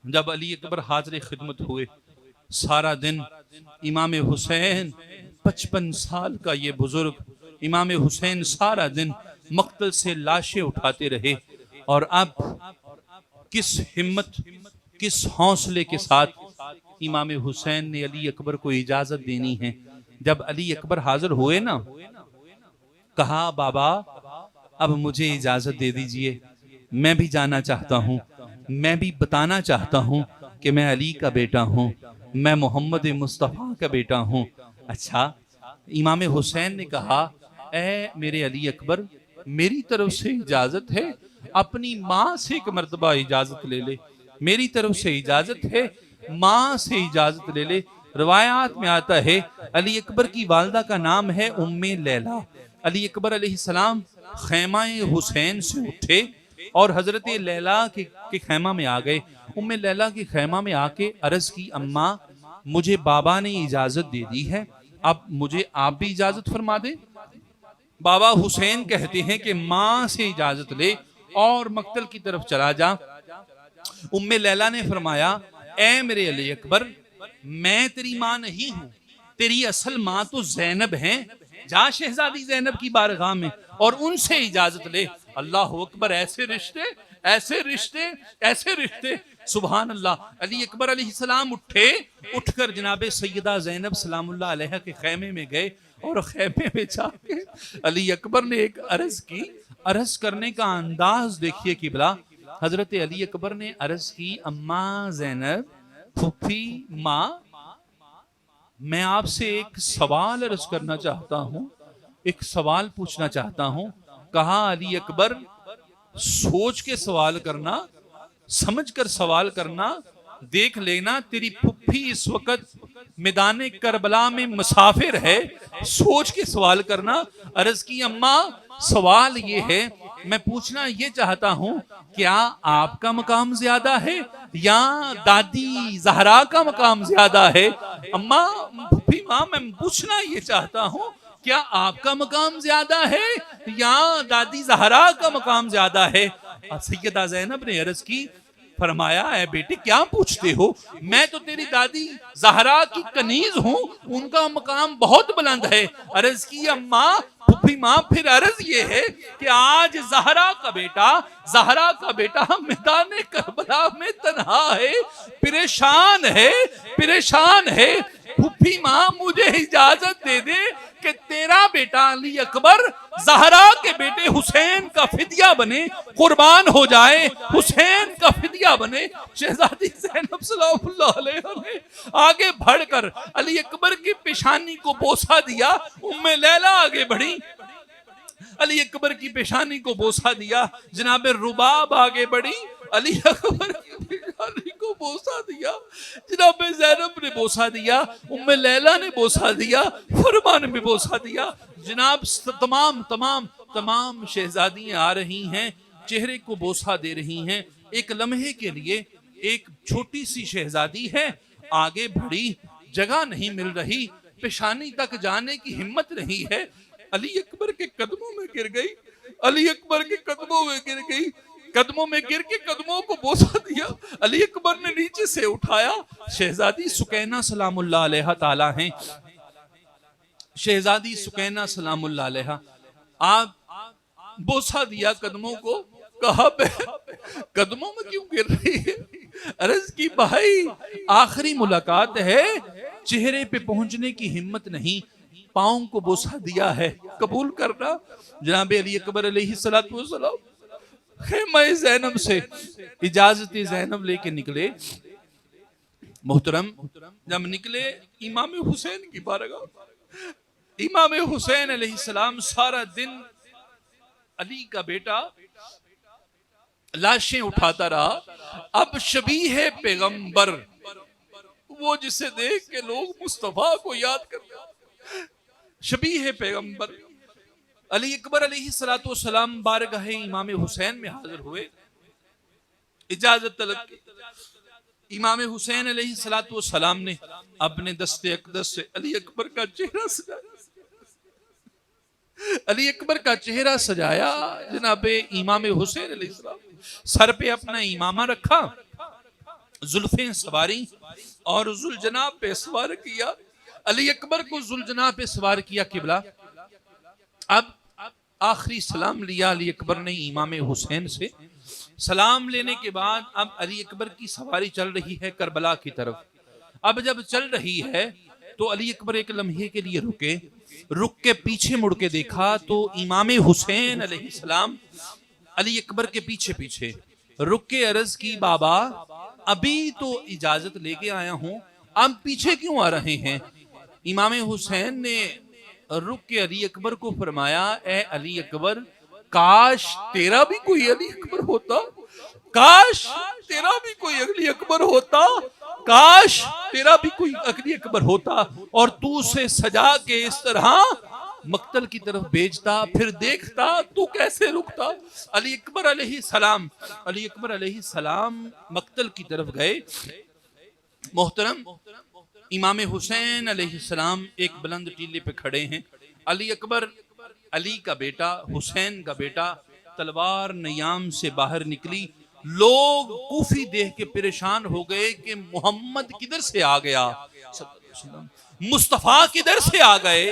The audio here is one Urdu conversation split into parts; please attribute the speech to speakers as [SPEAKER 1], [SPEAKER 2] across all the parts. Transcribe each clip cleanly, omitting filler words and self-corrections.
[SPEAKER 1] جب علی اکبر حاضر خدمت ہوئے، سارا دن امام حسین 55 سال کا یہ بزرگ امام حسین سارا دن مقتل سے لاشیں اٹھاتے رہے، اور اب کس ہمت، کس حوصلے کے ساتھ امام حسین نے علی اکبر کو اجازت دینی ہے۔ جب علی اکبر حاضر ہوئے نا، کہا بابا اب مجھے اجازت دے دیجئے، میں بھی جانا چاہتا ہوں، میں بھی بتانا چاہتا ہوں کہ میں علی کا بیٹا ہوں، میں محمد مصطفیٰ کا بیٹا ہوں۔ اچھا، امام حسین نے کہا اے میرے علی اکبر، میری طرف سے اجازت ہے، اپنی ماں سے ایک مرتبہ اجازت لے لے، میری طرف سے اجازت ہے، ماں سے اجازت لے لے۔ روایات میں آتا ہے علی اکبر کی والدہ کا نام ہے ام لیلہ۔ علی اکبر علیہ السلام خیمہ حسین سے اٹھے اور حضرت لیلہ کے خیمہ میں آ گئے۔ ام لیلہ کے خیمہ میں آ کے عرض کی، اماں مجھے بابا نے اجازت دے دی ہے، اب مجھے آپ بھی اجازت فرما دیں۔ بابا حسین کہتے ہیں کہ ماں سے اجازت لے اور مقتل کی طرف چلا جا۔ ام لیلہ نے فرمایا اے میرے علی اکبر، میں تیری ماں نہیں ہوں، تیری اصل ماں تو زینب ہیں، جا شہزادی زینب کی بارگاہ میں اور ان سے اجازت لے۔ اللہ اکبر، ایسے رشتے، ایسے رشتے، ایسے رشتے، سبحان اللہ۔ علی اکبر علیہ السلام اٹھے، اٹھ کر جناب سیدہ زینب سلام اللہ علیہ کے خیمے میں گئے، اور خیمے میں جا کے علی اکبر نے ایک عرض کی۔ عرض کرنے کا انداز دیکھیے قبلہ، حضرت علی اکبر نے عرض کی، اماں زینب، پھپھی ماں، میں آپ سے ایک سوال عرض کرنا چاہتا ہوں، ایک سوال پوچھنا چاہتا ہوں۔ کہا علی اکبر سوچ کے سوال کرنا، سمجھ کر سوال کرنا، دیکھ لینا تیری پھپھی اس وقت میدان کربلا میں مسافر ہے، سوچ کے سوال کرنا۔ عرض کی اماں سوال یہ ہے، میں پوچھنا یہ چاہتا ہوں، کیا آپ کا مقام زیادہ ہے یا دادی زہرا کا مقام زیادہ ہے؟ اماں، پھپھی ماں، میں پوچھنا یہ چاہتا ہوں، کیا آپ کا مقام زیادہ ہے یا دادی زہرا کا مقام زیادہ ہے؟ سیدہ زینب نے عرض کی، فرمایا اے بیٹے کیا پوچھتے ہو، میں تو تیری دادی زہرا کی کنیز ہوں، ان کا مقام بہت بلند ہے۔ عرض کی اماں، پھپھی ماں، پھر عرض یہ ہے کہ آج زہرا کا بیٹا میدان کربلا میں تنہا ہے، پریشان ہے، پریشان ہے۔ پھپھی ماں مجھے اجازت دے دے کہ تیرا بیٹا علی اکبر زہرا کے بیٹے حسین کا فدیہ بنے، قربان ہو جائے، حسین کا فدیہ بنے۔ شہزادی زینب سلام اللہ علیہ نے آگے بڑھ کر علی اکبر کی پیشانی کو بوسہ دیا۔ ام لیلہ آگے بڑھی، علی اکبر کی پیشانی کو بوسہ دیا۔ جناب رباب آگے بڑھی، علی اکبر کی پیشانی کو بوسہ دیا۔ جناب زینب نے بوسہ دیا، ام لیلہ نے بوسہ دیا، فرما نے بھی بوسہ دیا۔ جناب تمام شہزادیاں آ رہی ہیں، چہرے کو بوسہ دے رہی ہیں۔ ایک لمحے کے لیے ایک چھوٹی سی شہزادی ہے، آگے بڑھی، جگہ نہیں مل رہی، پیشانی تک جانے کی ہمت نہیں ہے، علی اکبر کے قدموں میں گر گئی، علی اکبر کے قدموں میں گر گئی، قدموں میں گر کے قدموں کو بوسہ دیا۔ علی اکبر نے نیچے سے اٹھایا۔ شہزادی سکینہ سلام اللہ علیہ تعالی ہیں، شہزادی سکینہ سلام اللہ علیہ، آپ بوسہ دیا قدموں کو، کہا قدموں میں کیوں گر رہی ہے؟ عرض کی بھائی آخری ملاقات ہے، چہرے پہ پہنچنے کی ہمت نہیں، پاؤں کو بوسہ دیا ہے، قبول کرنا۔ جناب علی اکبر علیہ السلام خیمہ زینب سے اجازت زینب لے کے نکلے۔ محترم، جب نکلے امام حسین کی بارگاہ، امام حسین علیہ السلام سارا دن علی کا بیٹا لاشیں اٹھاتا رہا۔ اب شبیہ پیغمبر، وہ جسے دیکھ کے لوگ مصطفیٰ کو یاد کرتے ہیں، شبیہ پیغمبر علی اکبر علیہ السلام بارگاہ امام حسین میں حاضر ہوئے، اجازت طلب کی۔ امام حسین علیہ السلام نے اپنے دست اقدس سے علی اکبر کا چہرہ سجایا، علی اکبر کا چہرہ سجایا۔ جناب امام حسین علیہ السلام سر پہ اپنا امامہ رکھا، زلفیں سواری اور ذوالجناح پہ سوار کیا. علی اکبر کو ذوالجناح پہ سوار کیا قبلہ. اب آخری سلام لیا علی اکبر نے امام حسین سے. سلام لینے کے بعد اب علی اکبر کی سواری چل رہی ہے کربلا کی طرف. اب جب چل رہی ہے تو علی اکبر ایک لمحے کے لیے رکے. رک کے پیچھے مڑ کے دیکھا تو امام حسین علیہ السلام علی اکبر کے پیچھے پیچھے. رک کے عرض کی بابا ابھی تو اجازت لے کے آیا ہوں, اب پیچھے کیوں آ رہے ہیں؟ امام حسین نے رک کے علی اکبر کو فرمایا اے علی اکبر کاش تیرا بھی کوئی علی اکبر ہوتا, کاش تیرا بھی کوئی علی اکبر ہوتا, کاش تیرا بھی کوئی علی اکبر ہوتا اور تو اسے سجا کے اس طرح مقتل کی طرف بھیجتا, پھر دیکھتا تو کیسے رکتا. علی اکبر علیہ السلام مقتل کی طرف گئے. محترم امام حسین علیہ السلام ایک بلند ٹیلے پہ کھڑے ہیں. علی اکبر علی کا بیٹا حسین کا بیٹا تلوار نیام سے باہر نکلی. لوگ کوفی دیکھ کے پریشان ہو گئے کہ محمد کدھر سے آ گیا, مصطفیٰ کدھر سے آ گئے,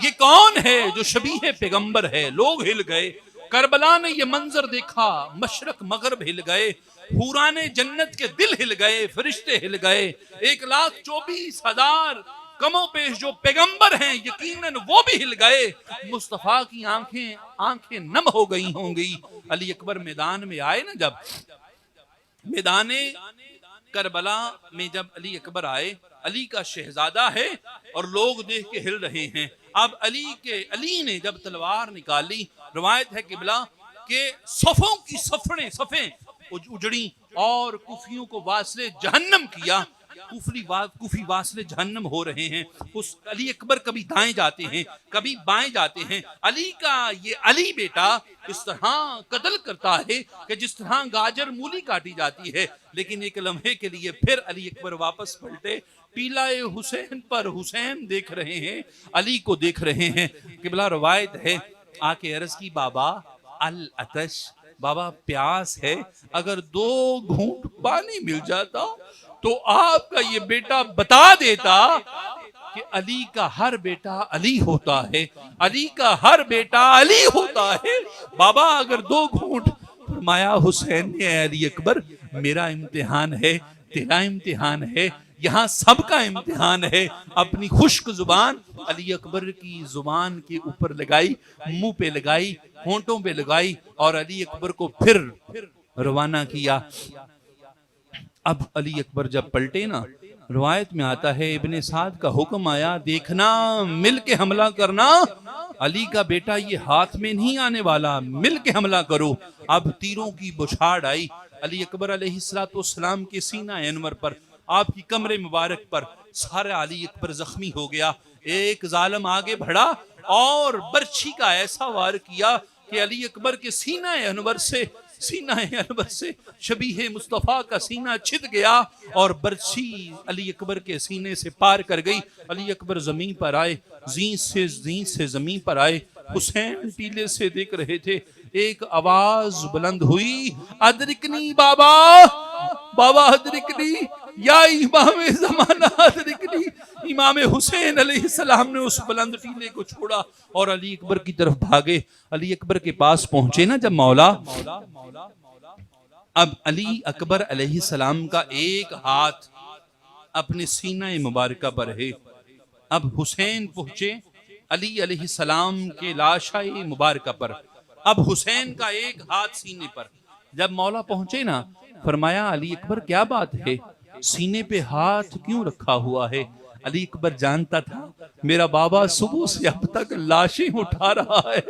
[SPEAKER 1] یہ کون ہے جو شبیہ پیغمبر ہے. لوگ ہل گئے. کربلا نے یہ منظر دیکھا, مشرق مغرب ہل گئے, حوران جنت کے دل ہل گئے, فرشتے ہل گئے. 1,24,000 کم و بیش جو پیغمبر ہیں یقیناً وہ بھی ہل گئے. مصطفیٰ کی آنکھیں نم ہو گئی ہوں گی. علی اکبر میدان میں آئے نا, جب میدان کربلا میں جب علی اکبر آئے, علی کا شہزادہ ہے اور لوگ دیکھ کے ہل رہے ہیں. اب علی نے جب تلوار نکالی, روایت ہے قبلہ کہ صفوں کی صفیں اجڑی اور کوفیوں کو واصل جہنم کیا. کوفی واصل جہنم ہو رہے ہیں. اس علی اکبر کبھی دائیں جاتے ہیں کبھی بائیں جاتے ہیں. علی کا یہ علی بیٹا اس طرح قتل کرتا ہے کہ جس طرح گاجر مولی کاٹی جاتی ہے. لیکن ایک لمحے کے لیے پھر علی اکبر واپس پلٹے. پیلا حسین پر حسین دیکھ رہے ہیں, علی کو دیکھ رہے ہیں. قبلہ روایت ہے آ کے عرض کی بابا العطش, بابا پیاس ہے, اگر 2 گھونٹ پانی مل جاتا تو آپ کا یہ بیٹا بتا دیتا کہ علی کا ہر بیٹا علی ہوتا ہے, علی کا ہر بیٹا علی ہوتا ہے. بابا اگر 2 گھونٹ. فرمایا حسین نے اے علی اکبر میرا امتحان ہے, تیرا امتحان ہے, یہاں سب کا امتحان ہے. اپنی خشک زبان علی اکبر کی زبان کے اوپر لگائی, منہ پہ لگائی, ہونٹوں پہ لگائی اور علی اکبر کو پھر روانہ کیا. اب علی اکبر جب پلٹے نا, روایت میں آتا ہے ابن سعد کا حکم آیا دیکھنا مل کے حملہ کرنا, علی کا بیٹا یہ ہاتھ میں نہیں آنے والا, مل کے حملہ کرو. اب تیروں کی بچھاڑ آئی علی اکبر علیہ السلام کے سینہ انور پر, آپ کی کمر مبارک پر. سارا علی اکبر زخمی ہو گیا. ایک ظالم آگے بڑھا اور برچھی کا ایسا وار کیا کہ علی اکبر کے سینہ انور سے شبیہ مصطفیٰ کا سینہ چھد گیا اور برچھی علی اکبر کے سینے سے پار کر گئی. علی اکبر زمین پر آئے, زین سے زمین پر آئے. حسین ٹیلے سے دیکھ رہے تھے. ایک آواز بلند ہوئی, ادرکنی بابا, بابا ادرکنی, یا امام زمانہ ادرکنی. امام حسین علیہ السلام نے اس بلند ٹیلے کو چھوڑا اور علی اکبر کی طرف بھاگے. علی اکبر کے پاس پہنچے نا جب مولا, اب علی اکبر علیہ السلام کا ایک ہاتھ اپنے سینہ مبارکہ پر ہے. اب حسین پہنچے علی علیہ السلام کے لاشائے مبارکہ پر. اب حسین کا ایک ہاتھ سینے پر. جب مولا پہنچے نا, فرمایا علی اکبر کیا بات ہے, سینے پہ ہاتھ کیوں رکھا ہوا ہے؟ علی اکبر جانتا تھا میرا بابا صبح سے اب تک لاشیں اٹھا رہا ہے,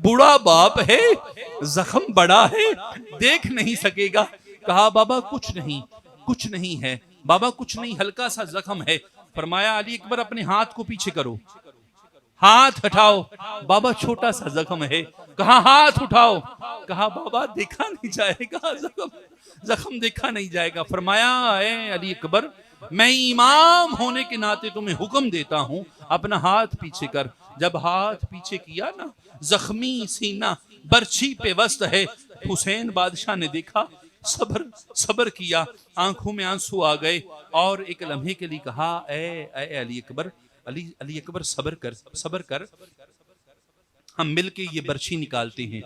[SPEAKER 1] بڑا باپ ہے, زخم بڑا ہے, دیکھ نہیں سکے گا. کہا بابا کچھ نہیں ہے, بابا کچھ نہیں, ہلکا سا زخم ہے. فرمایا علی اکبر اپنے ہاتھ کو پیچھے کرو, ہاتھ ہٹاؤ. بابا چھوٹا سا زخم ہے. کہا ہاتھ اٹھاؤ. کہا بابا دیکھا نہیں جائے گا, زخم دیکھا نہیں جائے گا. فرمایا اے علی اکبر میں امام ہونے کے ناطے تمہیں حکم دیتا ہوں اپنا ہاتھ پیچھے کر. جب ہاتھ پیچھے کیا نا, زخمی سینہ برچھی پہ وسط ہے. حسین بادشاہ نے دیکھا صبر صبر کیا، آنکھوں میں آنسو آ گئے اور ایک لمحے کے لیے کہا اے علی اکبر، علی اکبر صبر کر صبر کر، ہم مل کے یہ برچھی نکالتے ہیں،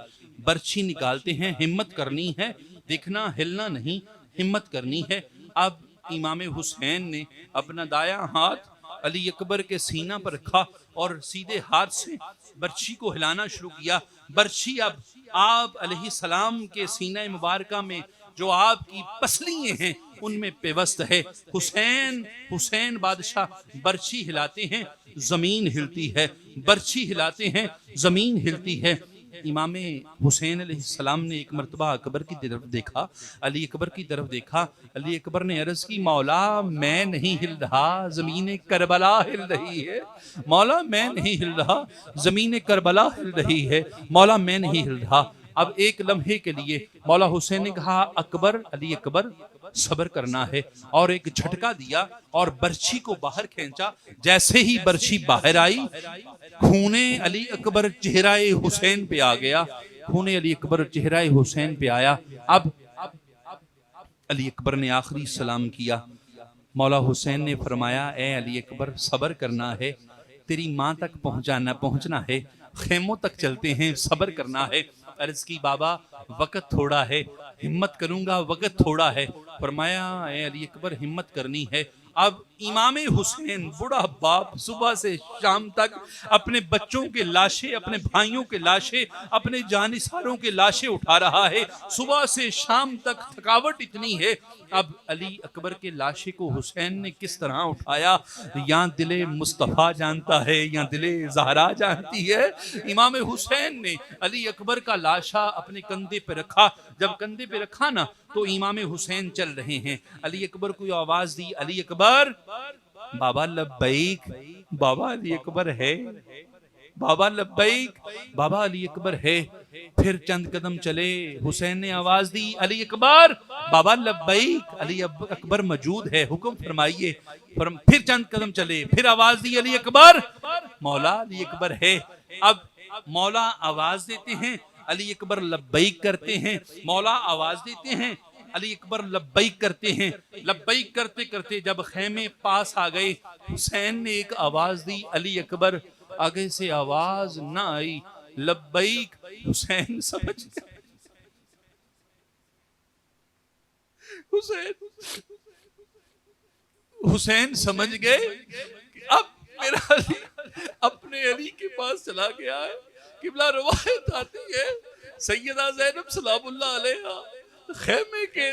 [SPEAKER 1] برچھی نکالتے ہیں، ہمت کرنی ہے، دیکھنا ہلنا نہیں، ہمت کرنی ہے۔ اب امام حسین نے اپنا دایاں ہاتھ علی اکبر کے سینہ پر رکھا اور سیدھے ہاتھ سے برچھی کو ہلانا شروع کیا۔ برچھی اب آپ علیہ السلام کے سینہ مبارکہ میں جو آپ کی پسلیاں ہیں ان میں پیوست ہے۔ حسین بادشاہ برچھی ہلاتے ہیں، زمین ہلتی ہے، برچھی ہلاتے ہیں، زمین ہلتی ہے۔ امام حسین علیہ السلام نے ایک مرتبہ اکبر کی طرف دیکھا، علی اکبر کی طرف دیکھا، علی اکبر نے عرض کی مولا میں نہیں ہل رہا، زمین کربلا ہل رہی ہے، مولا میں نہیں ہل رہا، زمین کربلا ہل رہی ہے، مولا میں نہیں ہل رہا۔ اب ایک لمحے کے لیے مولا حسین نے کہا اکبر، علی اکبر صبر کرنا ہے، اور ایک جھٹکا دیا اور برچھی کو باہر کھینچا۔ جیسے ہی برچھی باہر آئی، خون علی اکبر چہرہ حسین پہ آ گیا، خون علی اکبر چہرہ حسین پہ آیا۔ اب علی اکبر نے آخری سلام کیا، مولا حسین نے فرمایا اے علی اکبر صبر کرنا ہے، تیری ماں تک پہنچنا ہے، خیموں تک چلتے ہیں، صبر کرنا ہے۔ عرض کی بابا وقت تھوڑا ہے، ہمت کروں گا، وقت تھوڑا ہے۔ فرمایا اے علی اکبر ہمت کرنی ہے۔ اب امام حسین بڑا باپ صبح سے شام تک اپنے بچوں کے لاشیں، اپنے بھائیوں کے لاشیں، اپنے جانثاروں کے لاشیں اٹھا رہا ہے، صبح سے شام تک تھکاوٹ اتنی ہے۔ اب علی اکبر کے لاشے کو حسین نے کس طرح اٹھایا، یا دل مصطفیٰ جانتا ہے یا دل زہرا جانتی ہے۔ امام حسین نے علی اکبر کا لاشا اپنے کندھے پہ رکھا، جب کندھے پہ رکھا نا تو امام حسین چل رہے ہیں۔ علی اکبر کو آواز دی علی اکبر، بابا لبیک، بابا علی اکبر ہے، بابا لبیک، بابا علی اکبر ہے۔ پھر چند قدم چلے، حسین نے آواز دی علی اکبر، بابا لبیک، علی اکبر موجود ہے، حکم فرمائیے۔ پھر چند قدم چلے، پھر آواز دی علی اکبر، مولا علی اکبر ہے۔ اب مولا آواز دیتے ہیں، علی اکبر لبیک کرتے ہیں، مولا آواز دیتے ہیں، علی اکبر لبیک کرتے ہیں۔ لبیک کرتے کرتے جب خیمے پاس آ گئے، حسین نے ایک آواز دی علی اکبر، آگے سے آواز نہ آئی، لبیک۔ حسین سمجھ گئے، حسین سمجھ گئے کہ اب میرا علی اپنے علی کے پاس چلا گیا ہے۔ قبلہ روایت آتی ہے سیدہ زینب سلام اللہ علیہا خیمے کے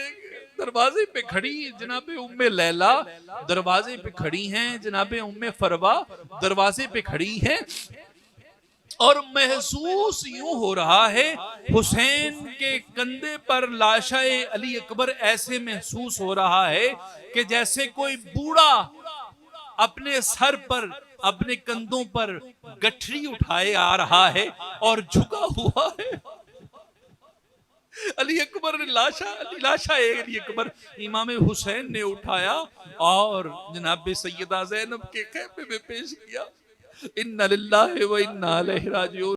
[SPEAKER 1] دروازے پہ کھڑی، جناب ام لیلا دروازے پہ کھڑی ہیں، جناب ام فروا دروازے پہ کھڑی ہیں، اور محسوس یوں ہو رہا ہے حسین کے کندھے پر لاشا علی اکبر ایسے محسوس ہو رہا ہے کہ جیسے کوئی بوڑھا اپنے سر پر، اپنے کندھوں پر گٹھری اٹھائے آ رہا ہے اور جھکا ہوا ہے۔ علی اکبر نے لاشا علی اکبر امام حسین نے اٹھایا اور جناب سیدہ زینب کے خیمے میں پیش کیا۔ اِنَّ لِلَّهِ وَإِنَّا إِلَيْهِ رَاجِعُونَ۔